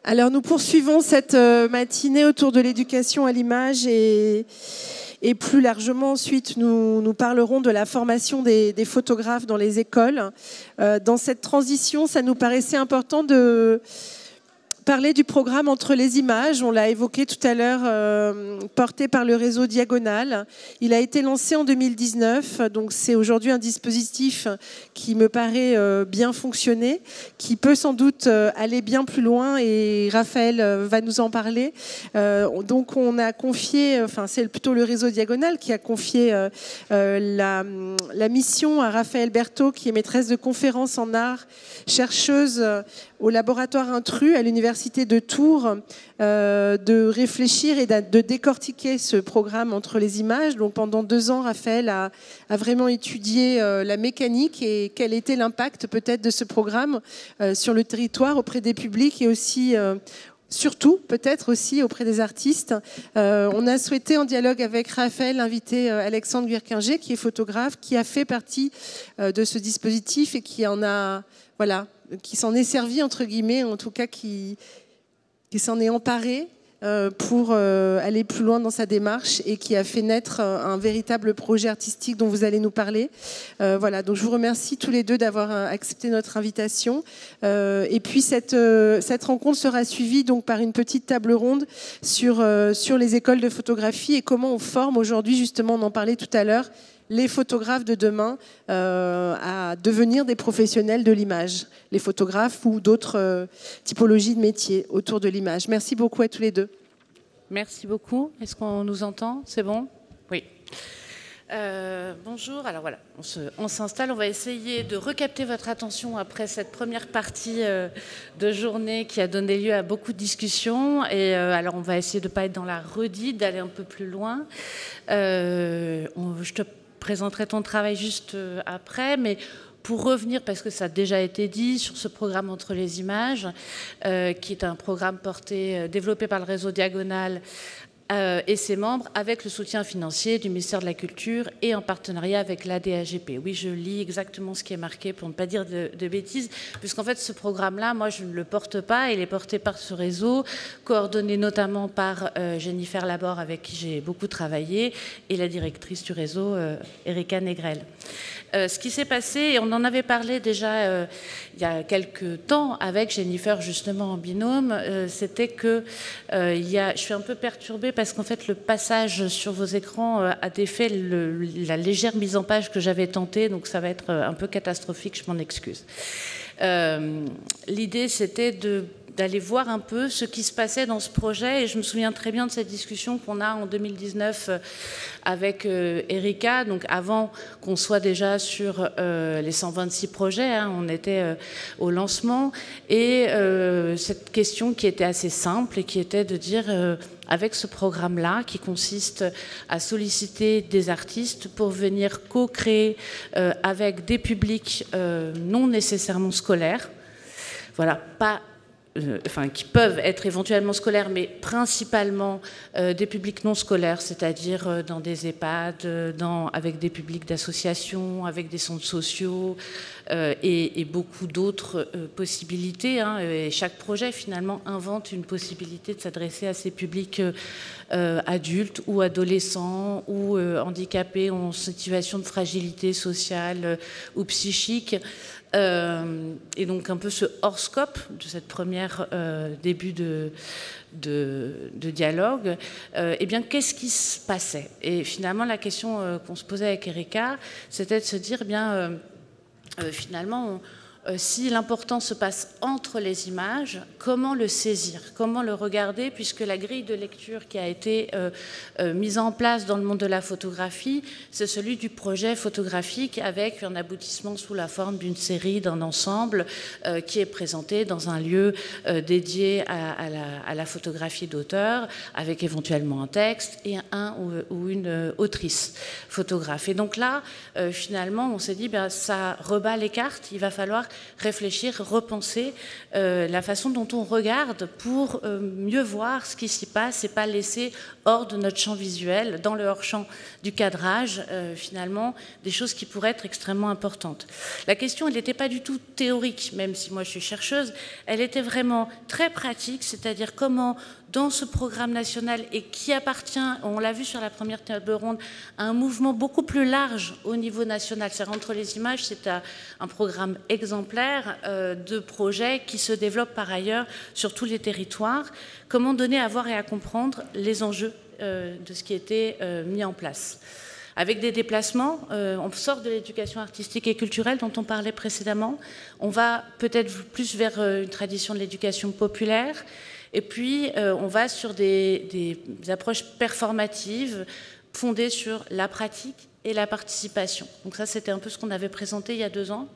Alors nous poursuivons cette matinée autour de l'éducation à l'image et plus largement ensuite nous parlerons de la formation des photographes dans les écoles. Dans cette transition, ça nous paraissait important de parler du programme Entre les images. On l'a évoqué tout à l'heure, porté par le réseau Diagonale. Il a été lancé en 2019, donc c'est aujourd'hui un dispositif qui me paraît bien fonctionner, qui peut sans doute aller bien plus loin, et Raphaël va nous en parler. Donc on a confié, enfin c'est plutôt le réseau Diagonale qui a confié la mission à Raphaël Berthaud, qui est maîtresse de conférences en art, chercheuse au laboratoire Intrus à l'université de Tours, de réfléchir et de décortiquer ce programme Entre les images. Donc pendant 2 ans, Raphaël a vraiment étudié la mécanique et quel était l'impact peut-être de ce programme sur le territoire auprès des publics et aussi surtout, peut-être aussi auprès des artistes. On a souhaité, en dialogue avec Raphaël, inviter Alexandre Guirquinger, qui est photographe, qui a fait partie de ce dispositif et qui en a, voilà, qui s'en est servi, entre guillemets, en tout cas qui s'en est emparé pour aller plus loin dans sa démarche et qui a fait naître un véritable projet artistique dont vous allez nous parler. Voilà, donc je vous remercie tous les deux d'avoir accepté notre invitation. Et puis cette rencontre sera suivie donc par une petite table ronde sur les écoles de photographie et comment on forme aujourd'hui, justement, on en parlait tout à l'heure, les photographes de demain à devenir des professionnels de l'image, les photographes ou d'autres typologies de métiers autour de l'image. Merci beaucoup à tous les deux. Merci beaucoup. Est-ce qu'on nous entend? C'est bon? Oui. Bonjour, alors voilà, on s'installe, on va essayer de recapter votre attention après cette première partie de journée qui a donné lieu à beaucoup de discussions. Et alors on va essayer de ne pas être dans la redite, d'aller un peu plus loin. Je te présenterai ton travail juste après, mais pour revenir, parce que ça a déjà été dit, sur ce programme Entre les images, qui est un programme développé par le réseau Diagonale et ses membres, avec le soutien financier du ministère de la Culture et en partenariat avec l'ADAGP. Oui, je lis exactement ce qui est marqué pour ne pas dire de bêtises, puisqu'en fait, ce programme-là, moi, je ne le porte pas. Il est porté par ce réseau, coordonné notamment par Jennifer Laborde, avec qui j'ai beaucoup travaillé, et la directrice du réseau, Erika Negrel. Ce qui s'est passé, et on en avait parlé déjà il y a quelques temps avec Jennifer, justement en binôme, c'était que je suis un peu perturbée parce qu'en fait le passage sur vos écrans a défait la légère mise en page que j'avais tentée, donc ça va être un peu catastrophique, je m'en excuse. L'idée, c'était d'aller voir un peu ce qui se passait dans ce projet. Et je me souviens très bien de cette discussion qu'on a en 2019 avec Erika, donc avant qu'on soit déjà sur les 126 projets, hein, on était au lancement. Et cette question qui était assez simple et qui était de dire, avec ce programme-là, qui consiste à solliciter des artistes pour venir co-créer avec des publics non nécessairement scolaires, voilà, qui peuvent être éventuellement scolaires, mais principalement des publics non scolaires, c'est-à-dire dans des EHPAD, avec des publics d'associations, avec des centres sociaux et beaucoup d'autres possibilités. Hein, et chaque projet, finalement, invente une possibilité de s'adresser à ces publics adultes ou adolescents ou handicapés en situation de fragilité sociale ou psychique. Et donc un peu ce hors-scope de cette première début de dialogue, eh bien, qu'est-ce qui se passait? Et finalement, la question qu'on se posait avec Erika, c'était de se dire, eh bien, finalement, si l'important se passe entre les images, comment le saisir, comment le regarder, puisque la grille de lecture qui a été mise en place dans le monde de la photographie, c'est celui du projet photographique avec un aboutissement sous la forme d'une série, d'un ensemble qui est présenté dans un lieu dédié à la photographie d'auteur, avec éventuellement un texte et un ou une autrice photographe. Et donc là, finalement, on s'est dit, ben, ça rebat les cartes, il va falloir réfléchir, repenser la façon dont on regarde pour mieux voir ce qui s'y passe et pas laisser hors de notre champ visuel, dans le hors-champ du cadrage, finalement, des choses qui pourraient être extrêmement importantes. La question, elle n'était pas du tout théorique, même si moi je suis chercheuse, elle était vraiment très pratique, c'est-à-dire comment, dans ce programme national, et qui appartient, on l'a vu sur la première table ronde, à un mouvement beaucoup plus large au niveau national. C'est-à-dire entre les images, c'est un programme exemplaire de projets qui se développent par ailleurs sur tous les territoires. Comment donner à voir et à comprendre les enjeux de ce qui était mis en place. Avec des déplacements, on sort de l'éducation artistique et culturelle dont on parlait précédemment. On va peut-être plus vers une tradition de l'éducation populaire. Et puis, on va sur des approches performatives fondées sur la pratique et la participation. Donc ça, c'était un peu ce qu'on avait présenté il y a 2 ans.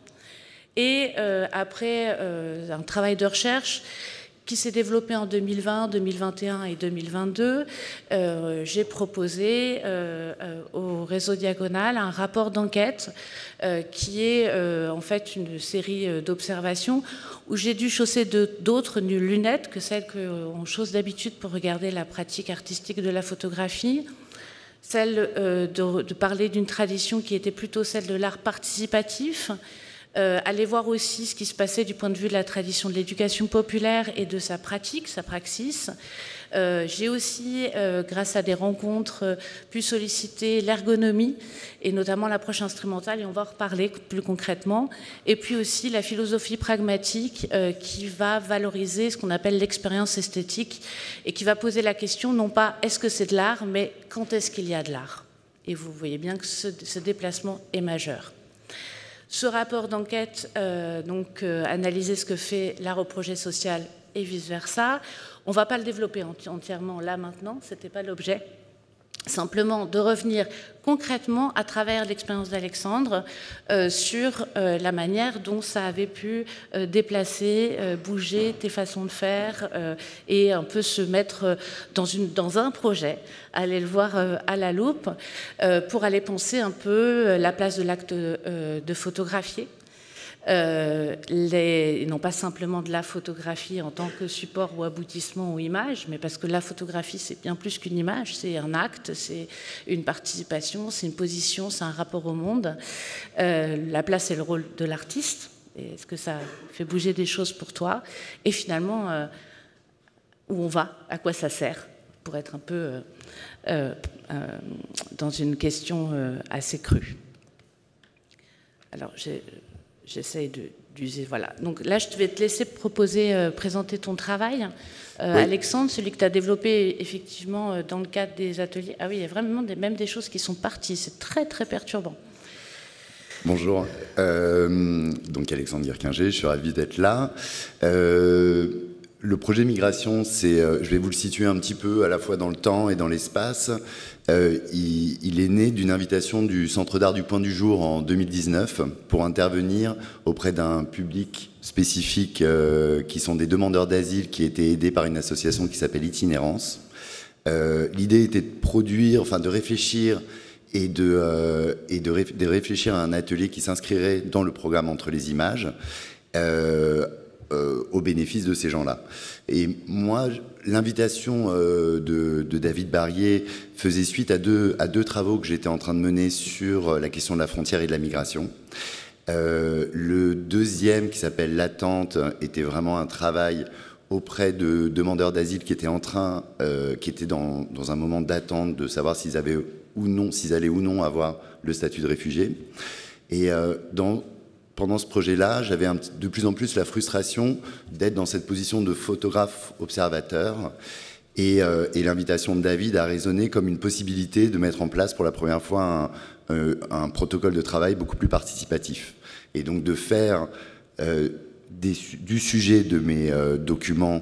Et après un travail de recherche qui s'est développé en 2020, 2021 et 2022, j'ai proposé au réseau Diagonale un rapport d'enquête qui est en fait une série d'observations où j'ai dû chausser d'autres lunettes que celles qu'on chausse d'habitude pour regarder la pratique artistique de la photographie. Celle de parler d'une tradition qui était plutôt celle de l'art participatif, aller voir aussi ce qui se passait du point de vue de la tradition de l'éducation populaire et de sa pratique, sa praxis. J'ai aussi, grâce à des rencontres, pu solliciter l'ergonomie et notamment l'approche instrumentale, et on va en reparler plus concrètement. Et puis aussi la philosophie pragmatique qui va valoriser ce qu'on appelle l'expérience esthétique et qui va poser la question non pas est-ce que c'est de l'art, mais quand est-ce qu'il y a de l'art. Et vous voyez bien que ce déplacement est majeur. Ce rapport d'enquête analysait ce que fait l'art au projet social et vice-versa. On ne va pas le développer entièrement là maintenant, ce n'était pas l'objet. Simplement de revenir concrètement à travers l'expérience d'Alexandre sur la manière dont ça avait pu déplacer, bouger tes façons de faire et un peu se mettre dans un projet, aller le voir à la loupe pour aller penser un peu la place de l'acte de photographier. Non pas simplement de la photographie en tant que support ou aboutissement ou image, mais parce que la photographie, c'est bien plus qu'une image, c'est un acte, c'est une participation, c'est une position, c'est un rapport au monde. La place et le rôle de l'artiste. Est-ce que ça fait bouger des choses pour toi? Et finalement, où on va? À quoi ça sert? Pour être un peu dans une question assez crue. Alors, j'essaye d'user, voilà. Donc là, je vais te laisser présenter ton travail. Oui. Alexandre, celui que tu as développé effectivement dans le cadre des ateliers. Ah oui, il y a vraiment même des choses qui sont parties. C'est très, très perturbant. Bonjour. Donc Alexandre Guirquinger, je suis ravi d'être là. Le projet Migration, je vais vous le situer un petit peu à la fois dans le temps et dans l'espace. Il est né d'une invitation du Centre d'art du Point du Jour en 2019 pour intervenir auprès d'un public spécifique qui sont des demandeurs d'asile qui étaient aidés par une association qui s'appelle Itinérance. L'idée était de produire, enfin de réfléchir et de réfléchir à un atelier qui s'inscrirait dans le programme Entre les images. Au bénéfice de ces gens-là. Et moi, l'invitation de David Barrier faisait suite à deux travaux que j'étais en train de mener sur la question de la frontière et de la migration. Le deuxième, qui s'appelle L'attente, était vraiment un travail auprès de demandeurs d'asile qui étaient dans un moment d'attente de savoir s'ils allaient ou non avoir le statut de réfugié. Et pendant ce projet-là, j'avais de plus en plus la frustration d'être dans cette position de photographe observateur et l'invitation de David a résonné comme une possibilité de mettre en place pour la première fois un protocole de travail beaucoup plus participatif. Et donc de faire du sujet de mes documents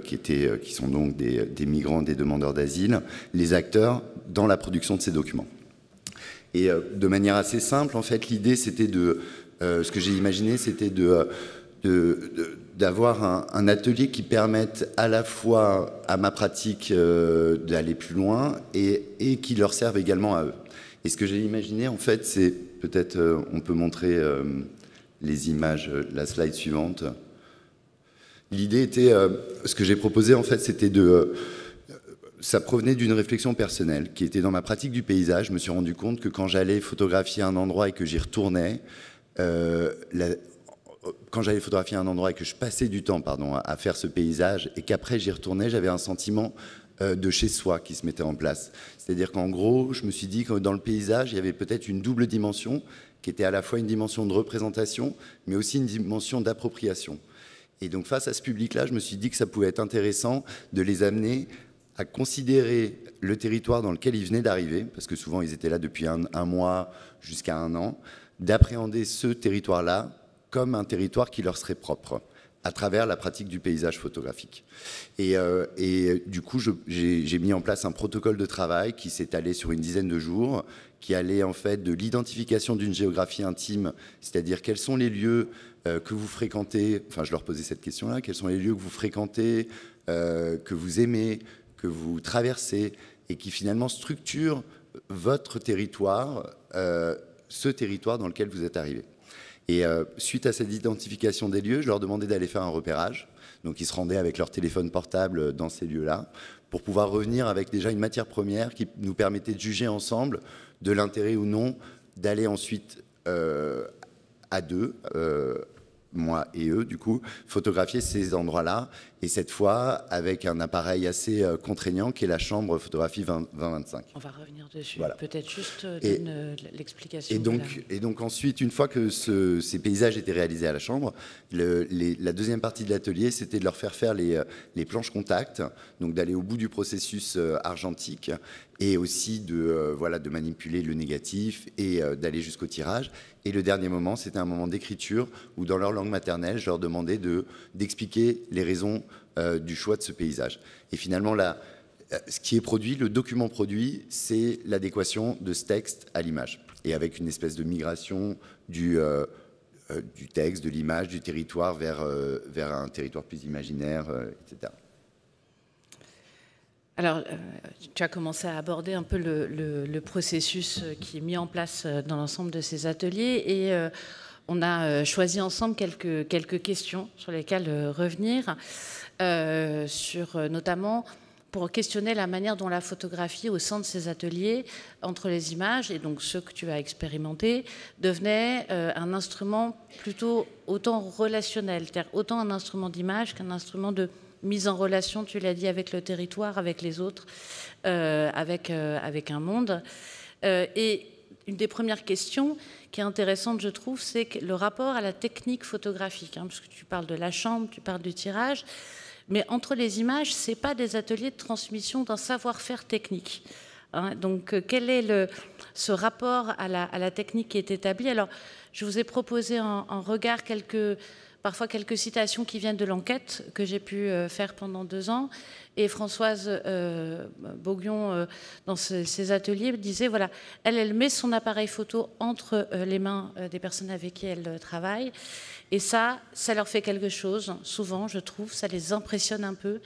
qui sont donc des migrants, des demandeurs d'asile, les acteurs dans la production de ces documents. Et de manière assez simple, en fait, l'idée c'était ce que j'ai imaginé, c'était d'avoir un atelier qui permette à la fois à ma pratique d'aller plus loin et qui leur serve également à eux. Et ce que j'ai imaginé, en fait, c'est peut-être, on peut montrer les images, la slide suivante. L'idée était, ce que j'ai proposé en fait, c'était ça provenait d'une réflexion personnelle qui était dans ma pratique du paysage. Je me suis rendu compte que quand j'allais photographier un endroit et que j'y retournais, quand j'allais photographier un endroit et que je passais du temps à faire ce paysage et qu'après j'y retournais, j'avais un sentiment de chez soi qui se mettait en place. C'est-à-dire qu'en gros, je me suis dit que dans le paysage, il y avait peut-être une double dimension qui était à la fois une dimension de représentation, mais aussi une dimension d'appropriation. Et donc face à ce public-là, je me suis dit que ça pouvait être intéressant de les amener à considérer le territoire dans lequel ils venaient d'arriver, parce que souvent ils étaient là depuis un mois jusqu'à un an, d'appréhender ce territoire-là comme un territoire qui leur serait propre, à travers la pratique du paysage photographique. Et du coup, j'ai mis en place un protocole de travail qui s'est allé sur une dizaine de jours, qui allait en fait de l'identification d'une géographie intime, c'est-à-dire quels sont les lieux que vous fréquentez, enfin je leur posais cette question-là, quels sont les lieux que vous fréquentez, que vous aimez, que vous traversez, et qui finalement structurent votre territoire, ce territoire dans lequel vous êtes arrivé. Et suite à cette identification des lieux, je leur demandais d'aller faire un repérage. Donc ils se rendaient avec leur téléphone portable dans ces lieux-là, pour pouvoir revenir avec déjà une matière première qui nous permettait de juger ensemble de l'intérêt ou non d'aller ensuite à deux, moi et eux du coup, photographier ces endroits-là, et cette fois avec un appareil assez contraignant qui est la chambre photographie 2025. On va revenir dessus, voilà. Peut-être juste l'explication. Et donc ensuite, une fois que ces paysages étaient réalisés à la chambre, la deuxième partie de l'atelier, c'était de leur faire les planches contact, donc d'aller au bout du processus argentique, et aussi de manipuler le négatif et d'aller jusqu'au tirage. Et le dernier moment, c'était un moment d'écriture où, dans leur langue maternelle, je leur demandais d'expliquer les raisons du choix de ce paysage. Et finalement, là, ce qui est produit, le document produit, c'est l'adéquation de ce texte à l'image. Et avec une espèce de migration du texte, de l'image, du territoire vers un territoire plus imaginaire, etc. Alors, tu as commencé à aborder un peu le processus qui est mis en place dans l'ensemble de ces ateliers, et on a choisi ensemble quelques questions sur lesquelles revenir, notamment pour questionner la manière dont la photographie au sein de ces ateliers, entre les images et donc ceux que tu as expérimentés, devenait un instrument plutôt autant relationnel, c'est-à-dire autant un instrument d'image qu'un instrument de mise en relation, tu l'as dit, avec le territoire, avec les autres, avec un monde. Et une des premières questions qui est intéressante, je trouve, c'est que le rapport à la technique photographique, parce que tu parles de la chambre, tu parles du tirage, mais entre les images, ce n'est pas des ateliers de transmission d'un savoir-faire technique. Donc, quel est ce rapport à la technique qui est établi? Alors, je vous ai proposé en regard parfois quelques citations qui viennent de l'enquête que j'ai pu faire pendant 2 ans. Et Françoise Boguion, dans ses ateliers, disait, voilà, elle met son appareil photo entre les mains des personnes avec qui elle travaille. Et ça leur fait quelque chose, souvent, je trouve, ça les impressionne un peu.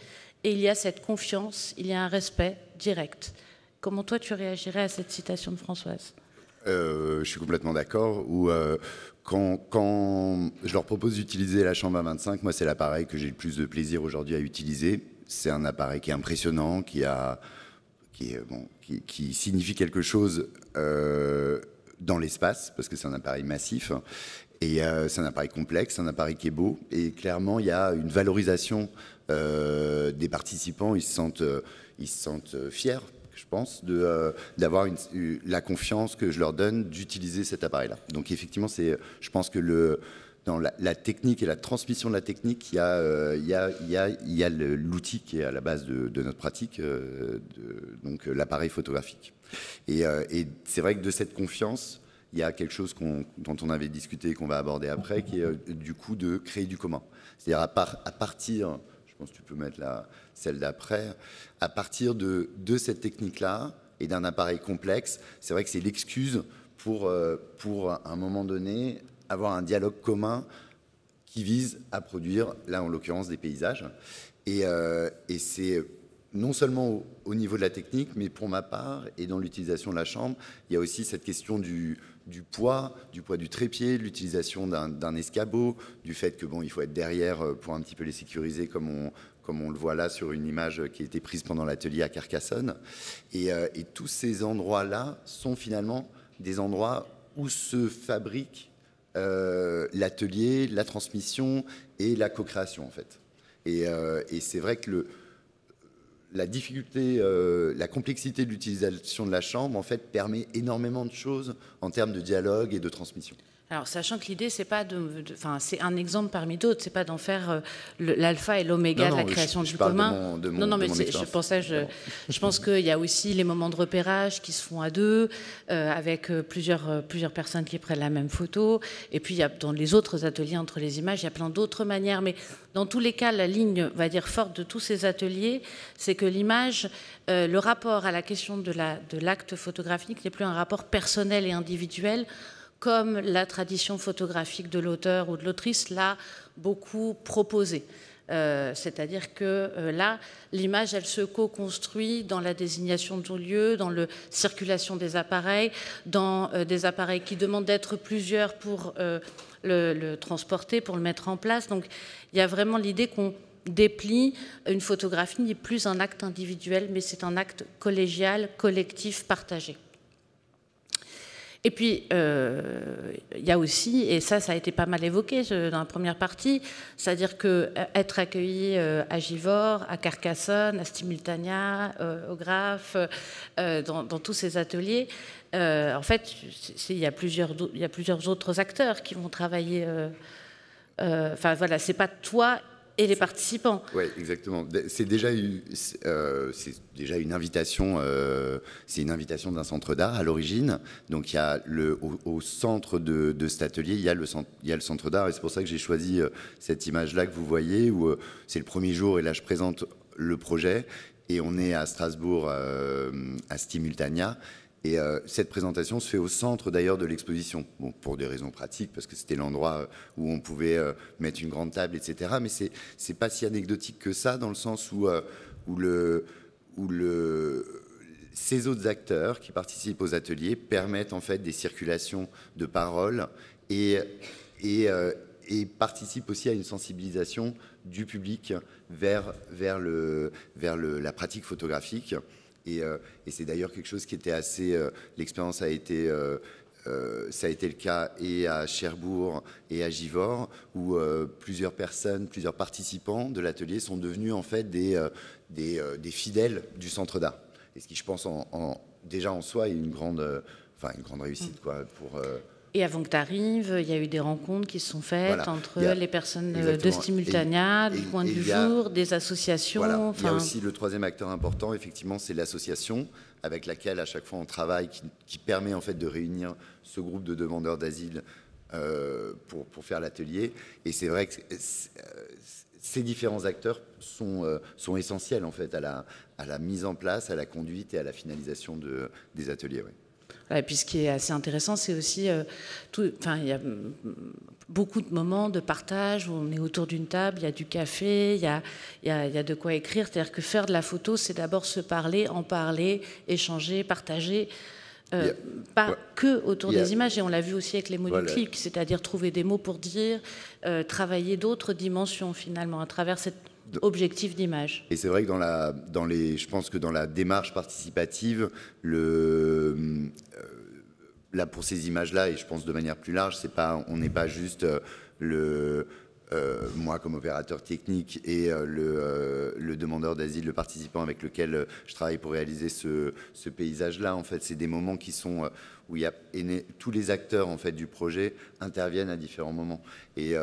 Et il y a cette confiance, il y a un respect direct. Comment toi, tu réagirais à cette citation de Françoise ? Je suis complètement d'accord. Quand je leur propose d'utiliser la chambre A25, moi, c'est l'appareil que j'ai le plus de plaisir aujourd'hui à utiliser. C'est un appareil qui est impressionnant, qui signifie quelque chose dans l'espace, parce que c'est un appareil massif. Et c'est un appareil complexe, un appareil qui est beau. Et clairement, il y a une valorisation des participants. Ils se sentent fiers, je pense, d'avoir la confiance que je leur donne d'utiliser cet appareil-là. Donc effectivement, je pense que dans la technique et la transmission de la technique, il y a l'outil qui est à la base de notre pratique, donc l'appareil photographique. Et c'est vrai que de cette confiance, il y a quelque chose dont on avait discuté et qu'on va aborder après, qui est du coup de créer du commun. C'est-à-dire à partir, je pense que tu peux mettre celle d'après, à partir de cette technique-là et d'un appareil complexe, c'est vrai que c'est l'excuse pour à un moment donné, avoir un dialogue commun qui vise à produire, là en l'occurrence, des paysages. Et c'est non seulement au niveau de la technique, mais pour ma part, et dans l'utilisation de la chambre, il y a aussi cette question du poids du trépied, l'utilisation d'un escabeau, du fait que il faut être derrière pour un petit peu les sécuriser, comme on le voit là sur une image qui a été prise pendant l'atelier à Carcassonne. Et tous ces endroits-là sont finalement des endroits où se fabrique l'atelier, la transmission et la co-création, en fait. Et c'est vrai que la difficulté, la complexité de l'utilisation de la chambre, en fait, permet énormément de choses en termes de dialogue et de transmission. Alors, sachant que l'idée, c'est pas c'est un exemple parmi d'autres, c'est pas d'en faire l'alpha et l'oméga de la création du commun. Non, mais je pense qu'il y a aussi les moments de repérage qui se font à deux, avec plusieurs personnes qui prennent la même photo. Et puis, il y a, dans les autres ateliers entre les images, il y a plein d'autres manières. Mais dans tous les cas, la ligne, on va dire, forte de tous ces ateliers, c'est que l'image, le rapport à la question de l'acte photographique n'est plus un rapport personnel et individuel, comme la tradition photographique de l'auteur ou de l'autrice l'a beaucoup proposé. C'est-à-dire que là, l'image, elle se co-construit dans la désignation du lieu, dans la circulation des appareils, dans des appareils qui demandent d'être plusieurs pour le transporter, pour le mettre en place. Donc, il y a vraiment l'idée qu'on déplie une photographie n'est plus un acte individuel, mais c'est un acte collégial, collectif, partagé. Et puis, il y a aussi, et ça a été pas mal évoqué dans la première partie, c'est-à-dire qu'être accueilli à Givors, à Carcassonne, à Stimultania, au Graphe, dans tous ces ateliers, en fait, il y a plusieurs autres acteurs qui vont travailler. Enfin, voilà, c'est pas toi et les participants. Oui, exactement. C'est déjà une invitation. C'est une invitation d'un centre d'art à l'origine. Donc, il y a au centre de cet atelier, il y a le centre d'art, et c'est pour ça que j'ai choisi cette image-là que vous voyez, où c'est le premier jour, et là, je présente le projet, et on est à Strasbourg, à Stimultania. Et cette présentation se fait au centre d'ailleurs de l'exposition, bon, pour des raisons pratiques, parce que c'était l'endroit où on pouvait mettre une grande table, etc. Mais c'est pas si anecdotique que ça, dans le sens où ces autres acteurs qui participent aux ateliers permettent en fait des circulations de paroles et participent aussi à une sensibilisation du public vers la pratique photographique. Et c'est d'ailleurs quelque chose qui était assez... L'expérience ça a été le cas et à Cherbourg et à Givors, où plusieurs participants de l'atelier sont devenus en fait des fidèles du centre d'art. Et ce qui, je pense, déjà en soi, est une grande réussite, quoi, pour... Et avant que tu arrives, il y a eu des rencontres qui se sont faites entre les personnes de Stimultania, du Coin du Jour, des associations. Voilà. Il y a aussi le troisième acteur important, effectivement, c'est l'association avec laquelle à chaque fois on travaille, qui permet en fait de réunir ce groupe de demandeurs d'asile pour faire l'atelier. Et c'est vrai que ces différents acteurs sont essentiels en fait à la mise en place, à la conduite et à la finalisation des ateliers. Oui. Et puis ce qui est assez intéressant, c'est aussi, il y a beaucoup de moments de partage où on est autour d'une table, il y a du café, il y a de quoi écrire. C'est-à-dire que faire de la photo, c'est d'abord se parler, en parler, échanger, partager. Pas que autour des images, et on l'a vu aussi avec les mots du clic, c'est-à-dire trouver des mots pour dire, travailler d'autres dimensions finalement à travers cet objectif d'image. Et c'est vrai que je pense que dans la démarche participative, là pour ces images-là, et je pense de manière plus large, on n'est pas juste moi comme opérateur technique et le demandeur d'asile, le participant avec lequel je travaille pour réaliser ce paysage-là. En fait, c'est des moments qui sont où tous les acteurs en fait du projet interviennent à différents moments. Et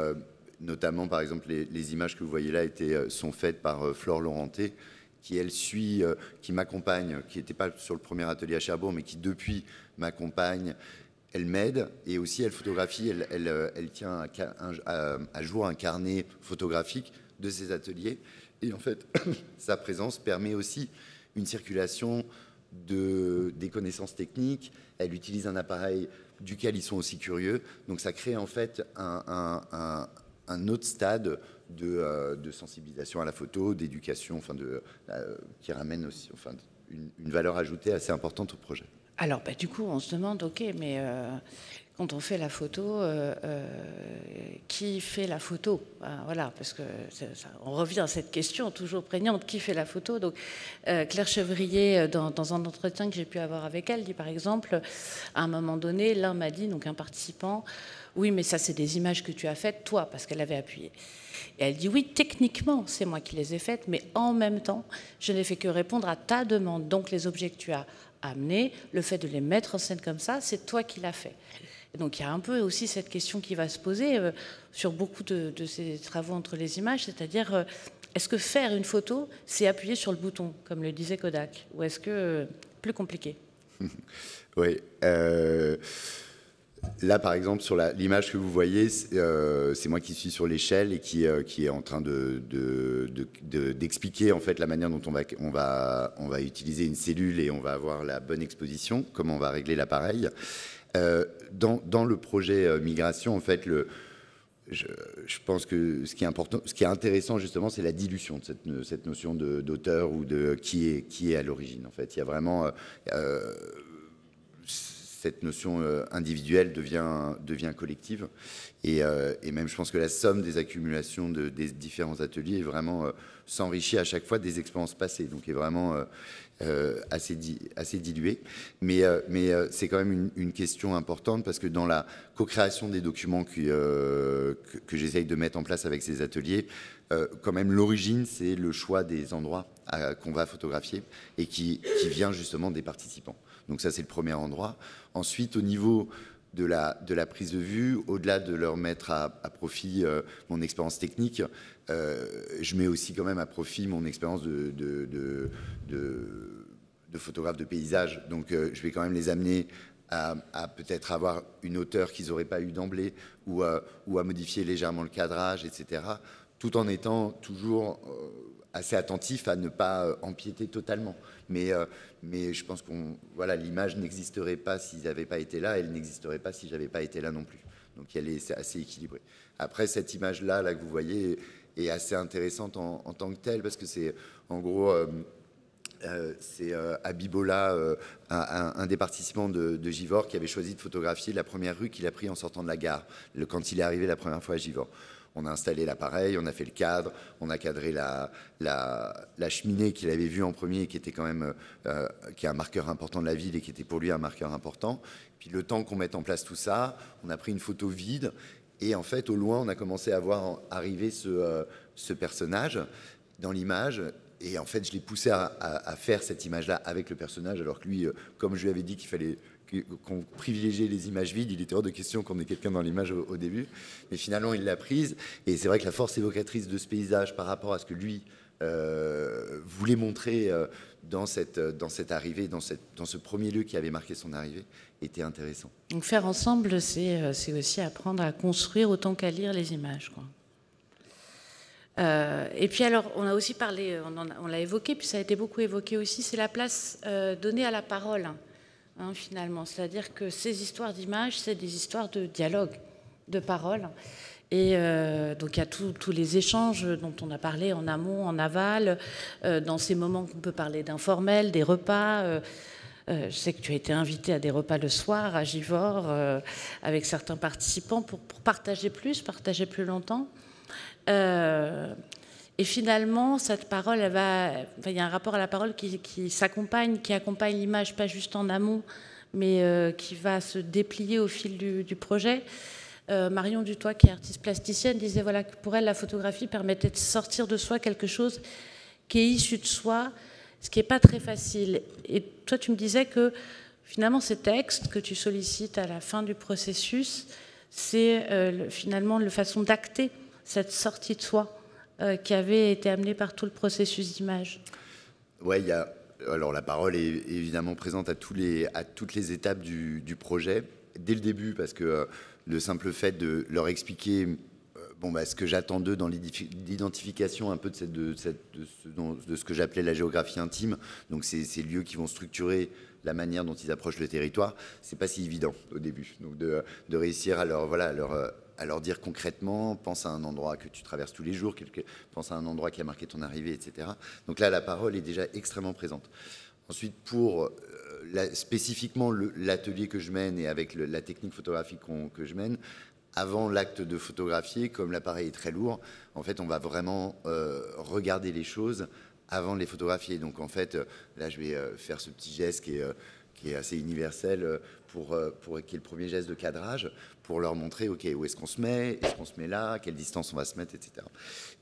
notamment, par exemple, les images que vous voyez là sont faites par Flore Laurenté, qui m'accompagne, qui n'était pas sur le premier atelier à Cherbourg, mais qui depuis m'accompagne. Elle m'aide et aussi elle photographie, elle tient à jour un carnet photographique de ces ateliers. Et en fait, sa présence permet aussi une circulation des connaissances techniques. Elle utilise un appareil duquel ils sont aussi curieux. Donc ça crée en fait un un autre stade de sensibilisation à la photo, d'éducation, enfin qui ramène aussi une valeur ajoutée assez importante au projet. Alors, du coup, on se demande, ok, mais quand on fait la photo, qui fait la photo? Voilà, parce que on revient à cette question toujours prégnante, qui fait la photo? Donc, Claire Chevrier, dans un entretien que j'ai pu avoir avec elle, dit par exemple, à un moment donné, l'un m'a dit, donc un participant, oui, mais ça, c'est des images que tu as faites, toi, parce qu'elle avait appuyé. Et elle dit, oui, techniquement, c'est moi qui les ai faites, mais en même temps, je n'ai fait que répondre à ta demande. Donc, les objets que tu as amenés, le fait de les mettre en scène comme ça, c'est toi qui l'as fait. Et donc, il y a un peu aussi cette question qui va se poser sur beaucoup de ces travaux entre les images, c'est-à-dire, est-ce que faire une photo, c'est appuyer sur le bouton, comme le disait Kodak, ou est-ce que plus compliqué? Oui. Là, par exemple, sur l'image que vous voyez, c'est moi qui suis sur l'échelle et qui est en train d'expliquer en fait la manière dont on va utiliser une cellule et on va avoir la bonne exposition, comment on va régler l'appareil. Dans le projet migration, en fait, je pense que ce qui est intéressant justement, c'est la dilution de cette notion d'auteur ou de qui est à l'origine. En fait, il y a vraiment cette notion individuelle devient collective. Et même, je pense que la somme des accumulations des différents ateliers est vraiment s'enrichit à chaque fois des expériences passées. Donc, est vraiment assez diluée. Mais c'est quand même une question importante parce que dans la co-création des documents que j'essaye de mettre en place avec ces ateliers, quand même, l'origine, c'est le choix des endroits qu'on va photographier et qui vient justement des participants. Donc ça, c'est le premier endroit. Ensuite, au niveau de la prise de vue, au-delà de leur mettre à profit mon expérience technique, je mets aussi quand même à profit mon expérience de photographe de paysage. Donc je vais quand même les amener à peut-être avoir une hauteur qu'ils n'auraient pas eu d'emblée ou à modifier légèrement le cadrage, etc., tout en étant toujours assez attentif à ne pas empiéter totalement. Mais je pense l'image n'existerait pas s'ils n'avaient pas été là, elle n'existerait pas si j'avais pas été là non plus. Donc elle est assez équilibrée. Après, cette image-là que vous voyez est assez intéressante en tant que telle, parce que c'est, en gros, c'est Abibola, un des participants de Givors, qui avait choisi de photographier la première rue qu'il a prise en sortant de la gare, quand il est arrivé la première fois à Givors. On a installé l'appareil, on a fait le cadre, on a cadré la cheminée qu'il avait vue en premier, qui était quand même qui est un marqueur important de la ville et qui était pour lui un marqueur important. Puis le temps qu'on mette en place tout ça, on a pris une photo vide et en fait au loin on a commencé à voir arriver ce personnage dans l'image. Et en fait je l'ai poussé à faire cette image-là avec le personnage, alors que lui, comme je lui avais dit qu'il fallait qu'on privilégiait les images vides, il était hors de question qu'on ait quelqu'un dans l'image au début, mais finalement il l'a prise, et c'est vrai que la force évocatrice de ce paysage par rapport à ce que lui voulait montrer dans cette arrivée, dans ce premier lieu qui avait marqué son arrivée, était intéressant. Donc faire ensemble, c'est aussi apprendre à construire autant qu'à lire les images, quoi. Et puis alors, on a aussi parlé, on l'a évoqué, puis ça a été beaucoup évoqué aussi, c'est la place donnée à la parole. Finalement, c'est-à-dire que ces histoires d'images, c'est des histoires de dialogue, de parole. Et donc il y a tous les échanges dont on a parlé en amont, en aval, dans ces moments qu'on peut parler d'informel, des repas. Je sais que tu as été invité à des repas le soir à Givors avec certains participants pour partager plus longtemps. Et finalement, cette parole, il y a un rapport à la parole qui s'accompagne, qui accompagne l'image, pas juste en amont, mais qui va se déplier au fil du projet. Marion Dutoit, qui est artiste plasticienne, disait voilà, que pour elle, la photographie permettait de sortir de soi quelque chose qui est issu de soi, ce qui n'est pas très facile. Et toi, tu me disais que finalement, ces textes que tu sollicites à la fin du processus, c'est finalement la façon d'acter cette sortie de soi qui avait été amenée par tout le processus d'image. Oui, alors la parole est évidemment présente à toutes les étapes du projet, dès le début, parce que le simple fait de leur expliquer ce que j'attends d'eux dans l'identification un peu de ce que j'appelais la géographie intime, donc ces lieux qui vont structurer la manière dont ils approchent le territoire, c'est pas si évident au début. Donc de réussir à leur dire concrètement, pense à un endroit que tu traverses tous les jours, pense à un endroit qui a marqué ton arrivée, etc. Donc là, la parole est déjà extrêmement présente. Ensuite, pour spécifiquement l'atelier que je mène et avec la technique photographique que je mène, avant l'acte de photographier, comme l'appareil est très lourd, en fait, on va vraiment regarder les choses avant de les photographier. Donc, en fait, là, je vais faire ce petit geste qui est assez universel qui est le premier geste de cadrage, pour leur montrer, OK, où est-ce qu'on se met là, à quelle distance on va se mettre, etc.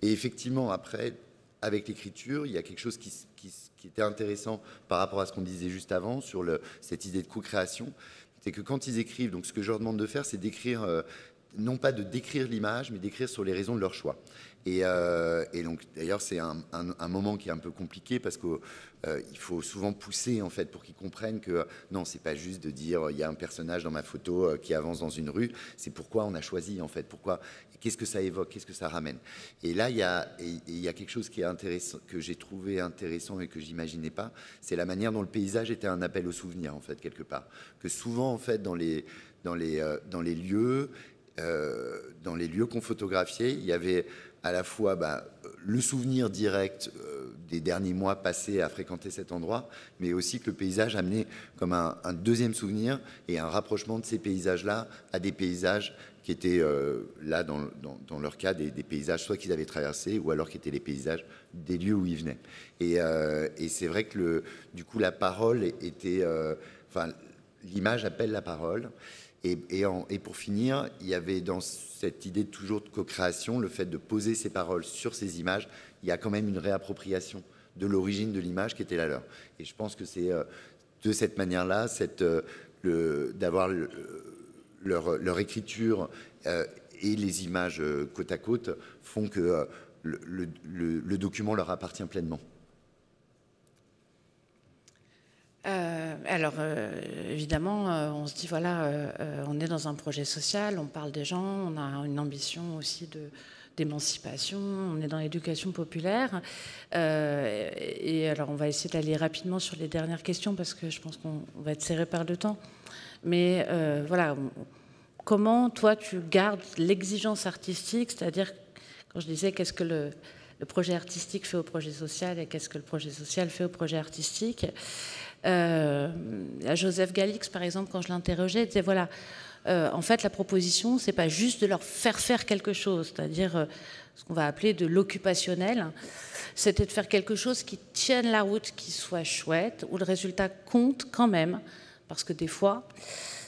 Et effectivement, après, avec l'écriture, il y a quelque chose qui était intéressant par rapport à ce qu'on disait juste avant sur cette idée de co-création. C'est que quand ils écrivent, donc ce que je leur demande de faire, c'est d'écrire, non pas de décrire l'image, mais d'écrire sur les raisons de leur choix. Et donc, d'ailleurs, c'est un moment qui est un peu compliqué parce qu'il faut souvent pousser, en fait, pour qu'ils comprennent que non, c'est pas juste de dire il y a un personnage dans ma photo qui avance dans une rue, c'est pourquoi on a choisi, en fait, pourquoi, qu'est-ce que ça évoque, qu'est-ce que ça ramène. Et là, il y a quelque chose qui est intéressant, que j'ai trouvé intéressant et que j'imaginais pas, c'est la manière dont le paysage était un appel au souvenir, en fait, quelque part. Que souvent, en fait, dans les lieux qu'on photographiait, il y avait à la fois le souvenir direct des derniers mois passés à fréquenter cet endroit, mais aussi que le paysage amenait comme un deuxième souvenir et un rapprochement de ces paysages-là à des paysages qui étaient là, dans leur cas, des paysages soit qu'ils avaient traversés ou alors qui étaient les paysages des lieux où ils venaient. Et c'est vrai que du coup, la parole était... l'image appelle la parole. Et pour finir, il y avait dans cette idée toujours de co-création, le fait de poser ces paroles sur ces images, il y a quand même une réappropriation de l'origine de l'image qui était la leur. Et je pense que c'est de cette manière-là, d'avoir leur écriture et les images côte à côte font que le document leur appartient pleinement. Alors, évidemment, on se dit, voilà, on est dans un projet social, on parle des gens, on a une ambition aussi d'émancipation, on est dans l'éducation populaire. Et alors, on va essayer d'aller rapidement sur les dernières questions parce que je pense qu'on va être serré par le temps. Mais voilà, comment, toi, tu gardes l'exigence artistique, c'est-à-dire, quand je disais qu'est-ce que le projet artistique fait au projet social et qu'est-ce que le projet social fait au projet artistique. Joseph Galix, par exemple, quand je l'interrogeais, il disait voilà, en fait, la proposition, c'est pas juste de leur faire quelque chose, c'est-à-dire ce qu'on va appeler de l'occupationnel, c'était de faire quelque chose qui tienne la route, qui soit chouette, où le résultat compte quand même, parce que des fois,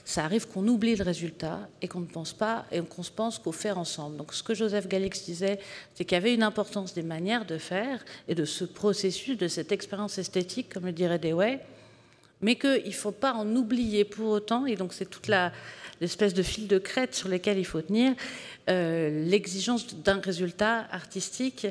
ça arrive qu'on oublie le résultat et qu'on ne pense pas, et qu'on se pense qu'au faire ensemble. Donc ce que Joseph Galix disait, c'est qu'il y avait une importance des manières de faire et de ce processus, de cette expérience esthétique, comme le dirait Dewey, mais qu'il ne faut pas en oublier pour autant, et donc c'est toute l'espèce de fil de crête sur lequel il faut tenir, l'exigence d'un résultat artistique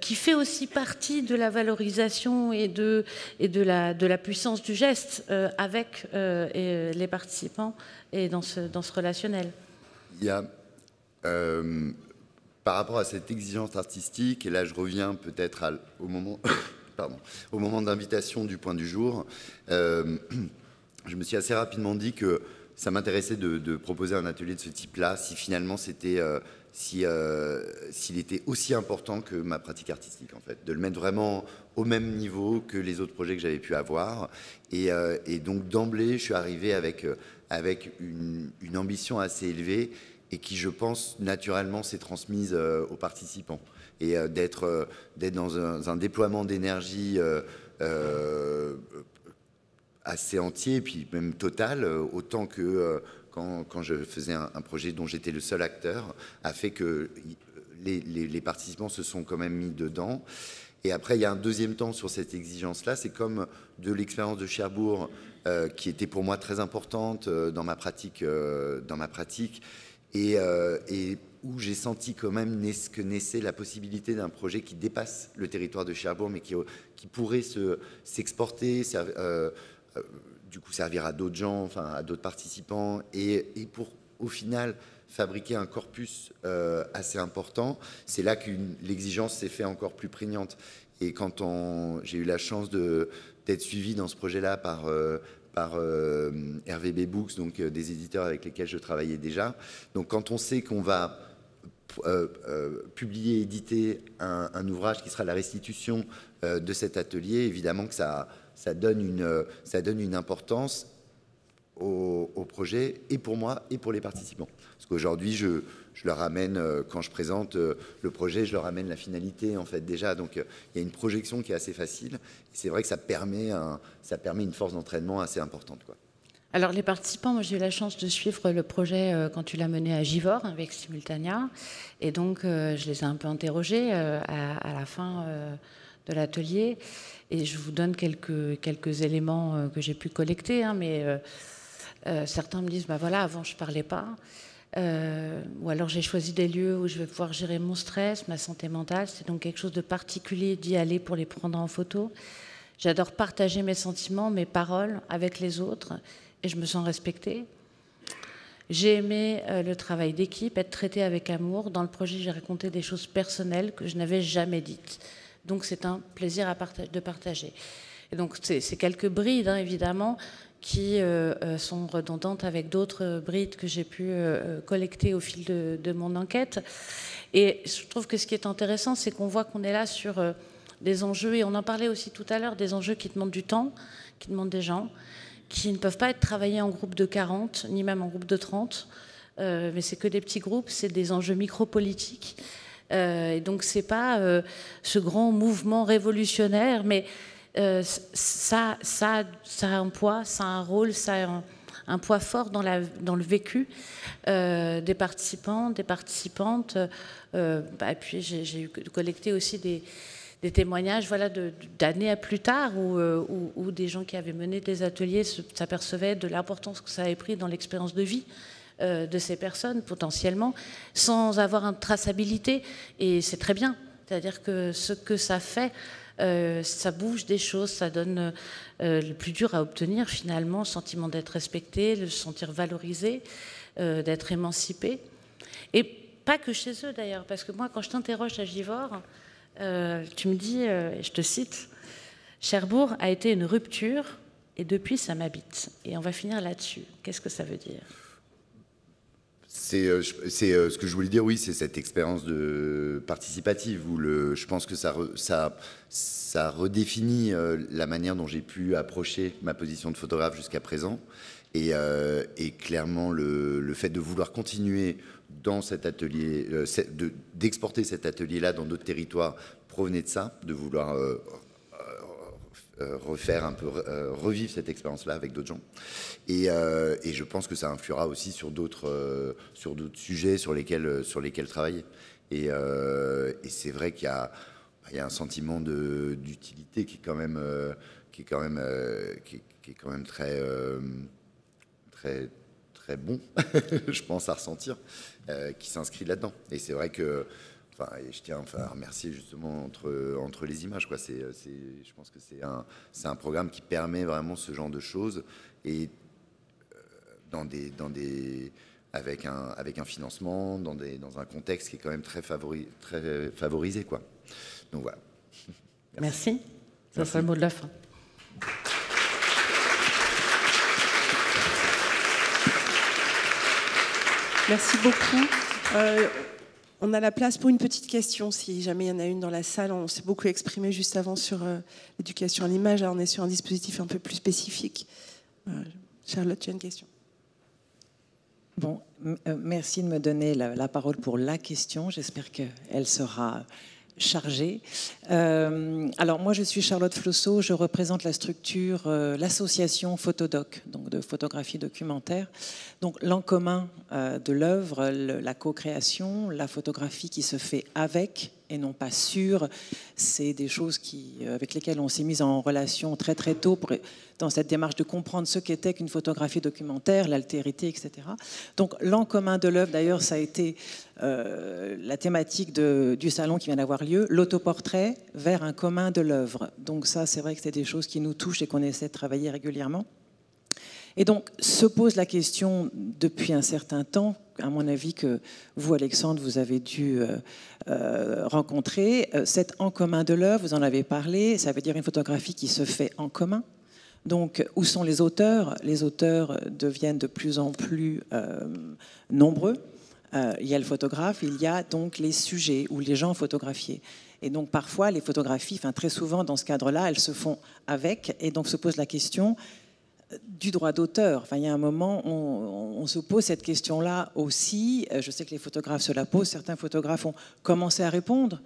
qui fait aussi partie de la valorisation et de la puissance du geste avec les participants et dans ce relationnel. Il y a, par rapport à cette exigence artistique, et là je reviens peut-être au moment d'invitation du point du jour, je me suis assez rapidement dit que ça m'intéressait de proposer un atelier de ce type-là, si finalement c'était, s'il était aussi important que ma pratique artistique, en fait, de le mettre vraiment au même niveau que les autres projets que j'avais pu avoir. Et donc d'emblée, je suis arrivé avec une ambition assez élevée et qui, je pense, naturellement s'est transmise aux participants. Et d'être dans un déploiement d'énergie assez entier, puis même total, autant que quand je faisais un projet dont j'étais le seul acteur, a fait que les participants se sont quand même mis dedans. Et après, il y a un deuxième temps sur cette exigence-là, c'est comme de l'expérience de Cherbourg, qui était pour moi très importante dans ma pratique, et où j'ai senti quand même que naissait la possibilité d'un projet qui dépasse le territoire de Cherbourg, mais qui pourrait s'exporter, du coup servir à d'autres gens, enfin à d'autres participants, et pour au final fabriquer un corpus assez important. C'est là que l'exigence s'est fait encore plus prégnante. Et quand j'ai eu la chance de d'être suivi dans ce projet-là par RVB Books, donc des éditeurs avec lesquels je travaillais déjà. Donc quand on sait qu'on va publier, éditer un ouvrage qui sera la restitution de cet atelier, évidemment que ça donne une importance au projet, et pour moi et pour les participants. Parce qu'aujourd'hui, je leur amène, quand je présente le projet, je leur amène la finalité, en fait, déjà. Donc, il y a une projection qui est assez facile. Et c'est vrai que ça permet une force d'entraînement assez importante, quoi. Alors, les participants, moi, j'ai eu la chance de suivre le projet quand tu l'as mené à Givors avec Simultania. Et donc, je les ai un peu interrogés à la fin de l'atelier. Et je vous donne quelques éléments que j'ai pu collecter, hein, mais certains me disent, bah voilà, avant je parlais pas, ou alors j'ai choisi des lieux où je vais pouvoir gérer mon stress, ma santé mentale, c'est donc quelque chose de particulier d'y aller pour les prendre en photo. J'adore partager mes sentiments, mes paroles avec les autres, et je me sens respectée. J'ai aimé le travail d'équipe, être traitée avec amour. Dans le projet, j'ai raconté des choses personnelles que je n'avais jamais dites. Donc c'est un plaisir de partager. Et donc c'est quelques brides, hein, évidemment, qui sont redondantes avec d'autres brides que j'ai pu collecter au fil de mon enquête. Et je trouve que ce qui est intéressant, c'est qu'on voit qu'on est là sur des enjeux, et on en parlait aussi tout à l'heure, des enjeux qui demandent du temps, qui demandent des gens, qui ne peuvent pas être travaillés en groupe de 40, ni même en groupe de 30, mais c'est que des petits groupes, c'est des enjeux micropolitiques. Et donc c'est pas ce grand mouvement révolutionnaire, mais ça a un poids, ça a un rôle, ça a un poids fort dans le vécu des participants, des participantes. Et puis j'ai collecté aussi des témoignages, voilà, d'années à plus tard où des gens qui avaient mené des ateliers s'apercevaient de l'importance que ça avait pris dans l'expérience de vie de ces personnes, potentiellement, sans avoir une traçabilité. Et c'est très bien. C'est-à-dire que ce que ça fait, ça bouge des choses, ça donne le plus dur à obtenir, finalement, le sentiment d'être respecté, de se sentir valorisé, d'être émancipé. Et pas que chez eux, d'ailleurs, parce que moi, quand je t'interroge à Givors, tu me dis, je te cite, « Cherbourg a été une rupture, et depuis, ça m'habite. » Et on va finir là-dessus. Qu'est-ce que ça veut dire ? C'est ce que je voulais dire, oui, c'est cette expérience participative où je pense que ça redéfinit la manière dont j'ai pu approcher ma position de photographe jusqu'à présent. Et clairement, le fait de vouloir continuer dans cet atelier, d'exporter cet atelier-là dans d'autres territoires provenait de ça, de vouloir refaire un peu, revivre cette expérience-là avec d'autres gens. Et je pense que ça influera aussi sur d'autres sujets sur lesquels travailler. Et c'est vrai qu'il y a un sentiment d'utilité qui est quand même très bon, je pense, à ressentir, qui s'inscrit là-dedans. Et c'est vrai que, je tiens à remercier justement entre les images, quoi. Je pense que c'est un programme qui permet vraiment ce genre de choses, et avec un financement, dans un contexte qui est quand même très favorisé, quoi. Donc voilà. Merci. Ça sera le mot de la fin. Merci beaucoup. On a la place pour une petite question, si jamais il y en a une dans la salle. On s'est beaucoup exprimé juste avant sur l'éducation à l'image. Là, on est sur un dispositif un peu plus spécifique. Charlotte, tu as une question? Bon, merci de me donner la parole pour la question. J'espère qu'elle sera chargée. Alors moi, je suis Charlotte Flossot. Je représente la structure, l'association Photodoc, donc de photographie documentaire. Donc l'en commun de l'œuvre, la co-création, la photographie qui se fait avec et non pas sur, c'est des choses avec lesquelles on s'est mis en relation très très tôt dans cette démarche de comprendre ce qu'était qu'une photographie documentaire, l'altérité, etc. Donc l'en commun de l'œuvre, d'ailleurs, ça a été la thématique du salon qui vient d'avoir lieu, l'autoportrait vers un commun de l'œuvre. Donc ça, c'est vrai que c'est des choses qui nous touchent et qu'on essaie de travailler régulièrement. Et donc, se pose la question depuis un certain temps, à mon avis, que vous, Alexandre, vous avez dû rencontrer, cet en commun de l'œuvre, vous en avez parlé, ça veut dire une photographie qui se fait en commun. Donc, où sont les auteurs? Les auteurs deviennent de plus en plus nombreux. Il y a le photographe, il y a donc les sujets ou les gens photographiés. Et donc, parfois, les photographies, très souvent, dans ce cadre-là, elles se font avec. Et donc, se pose la question du droit d'auteur. Il y a un moment, on se pose cette question-là aussi. Je sais que les photographes se la posent. Certains photographes ont commencé à répondre.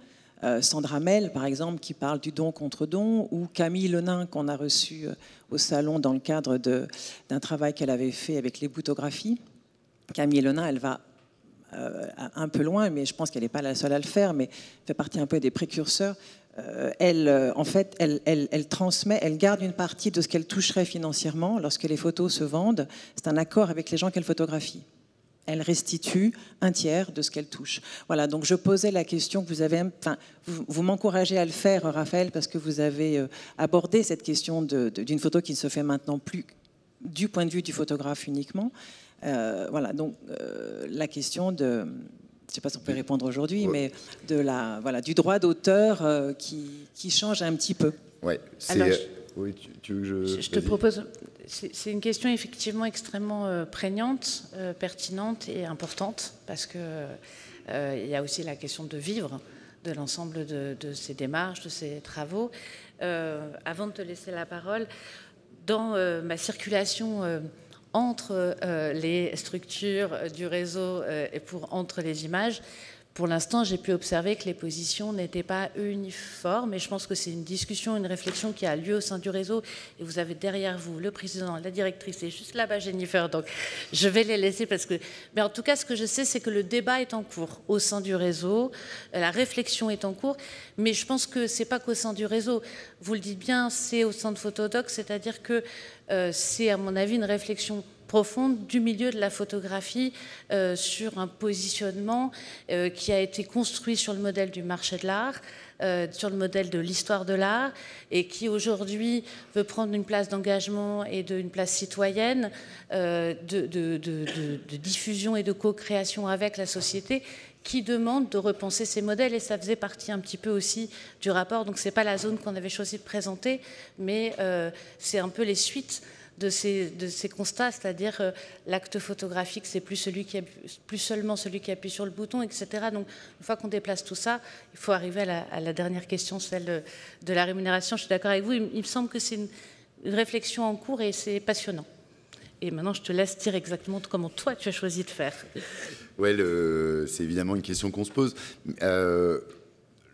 Sandra Mel, par exemple, qui parle du don contre don, ou Camille Lenain, qu'on a reçu au salon dans le cadre d'un travail qu'elle avait fait avec les boutographies. Camille Lenain, elle va un peu loin, mais je pense qu'elle n'est pas la seule à le faire, mais fait partie un peu des précurseurs. Elle transmet, elle garde une partie de ce qu'elle toucherait financièrement lorsque les photos se vendent. C'est un accord avec les gens qu'elle photographie. Elle restitue un tiers de ce qu'elle touche. Voilà, donc je posais la question que vous avez... vous m'encouragez à le faire, Raphaël, parce que vous avez abordé cette question d'une photo qui ne se fait maintenant plus du point de vue du photographe uniquement. Voilà, donc la question de... Je ne sais pas si on peut répondre aujourd'hui, mais du droit d'auteur qui change un petit peu. Ouais, oui, tu veux que je te propose... C'est une question effectivement extrêmement prégnante, pertinente et importante, parce qu'il y a aussi la question de vivre de l'ensemble de ces démarches, de ces travaux. Avant de te laisser la parole, dans ma circulation entre les structures du réseau et entre les images, pour l'instant, j'ai pu observer que les positions n'étaient pas uniformes, et je pense que c'est une discussion, une réflexion qui a lieu au sein du réseau, et vous avez derrière vous le président, la directrice, et juste là-bas Jennifer, donc je vais les laisser parce que... Mais en tout cas, ce que je sais, c'est que le débat est en cours au sein du réseau, la réflexion est en cours, mais je pense que c'est pas qu'au sein du réseau, vous le dites bien, c'est au sein de Photodoc, c'est-à-dire que c'est à mon avis une réflexion profonde du milieu de la photographie sur un positionnement qui a été construit sur le modèle du marché de l'art, sur le modèle de l'histoire de l'art, et qui aujourd'hui veut prendre une place d'engagement et une place citoyenne, de diffusion et de co-création avec la société, qui demande de repenser ces modèles, et ça faisait partie un petit peu aussi du rapport. Donc c'est pas la zone qu'on avait choisi de présenter, mais c'est un peu les suites de ces constats, c'est-à-dire l'acte photographique, c'est plus seulement celui qui appuie sur le bouton, etc. Donc, une fois qu'on déplace tout ça, il faut arriver à la dernière question, celle de la rémunération. Je suis d'accord avec vous, il me semble que c'est une réflexion en cours et c'est passionnant. Et maintenant, je te laisse dire exactement comment toi, tu as choisi de faire. Ouais, c'est évidemment une question qu'on se pose.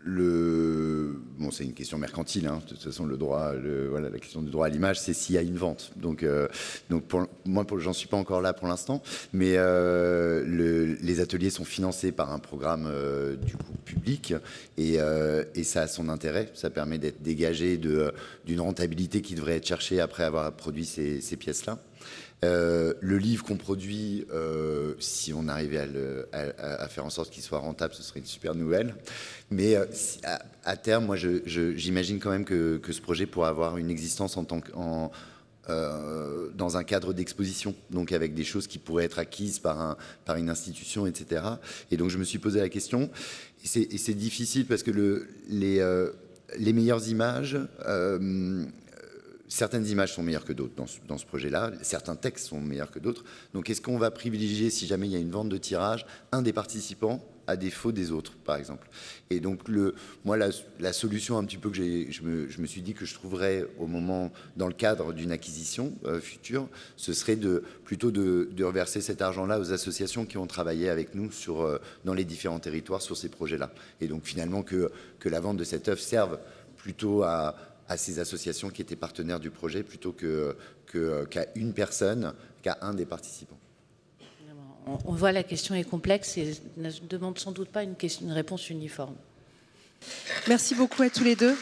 Bon, c'est une question mercantile, hein. De toute façon, la question du droit à l'image, c'est s'il y a une vente. Donc moi, j'en suis pas encore là pour l'instant, mais les ateliers sont financés par un programme du coup public, et ça a son intérêt. Ça permet d'être dégagé d'une rentabilité qui devrait être cherchée après avoir produit ces pièces-là. Le livre qu'on produit, si on arrivait à faire en sorte qu'il soit rentable, ce serait une super nouvelle. Mais à terme, moi, j'imagine quand même que ce projet pourra avoir une existence dans un cadre d'exposition, donc avec des choses qui pourraient être acquises par une institution, etc. Et donc, je me suis posé la question. Et c'est difficile parce que les meilleures images... certaines images sont meilleures que d'autres dans ce projet-là. Certains textes sont meilleurs que d'autres. Donc, est-ce qu'on va privilégier, si jamais il y a une vente de tirage, un des participants à défaut des autres, par exemple? Et donc, moi, la solution un petit peu que je me suis dit que je trouverais dans le cadre d'une acquisition future, ce serait plutôt de reverser cet argent-là aux associations qui ont travaillé avec nous dans les différents territoires sur ces projets-là. Et donc, finalement, que la vente de cette œuvre serve plutôt à ces associations qui étaient partenaires du projet plutôt qu'à une personne, qu'à un des participants. On voit la question est complexe et ne demande sans doute pas une réponse uniforme. Merci beaucoup à tous les deux.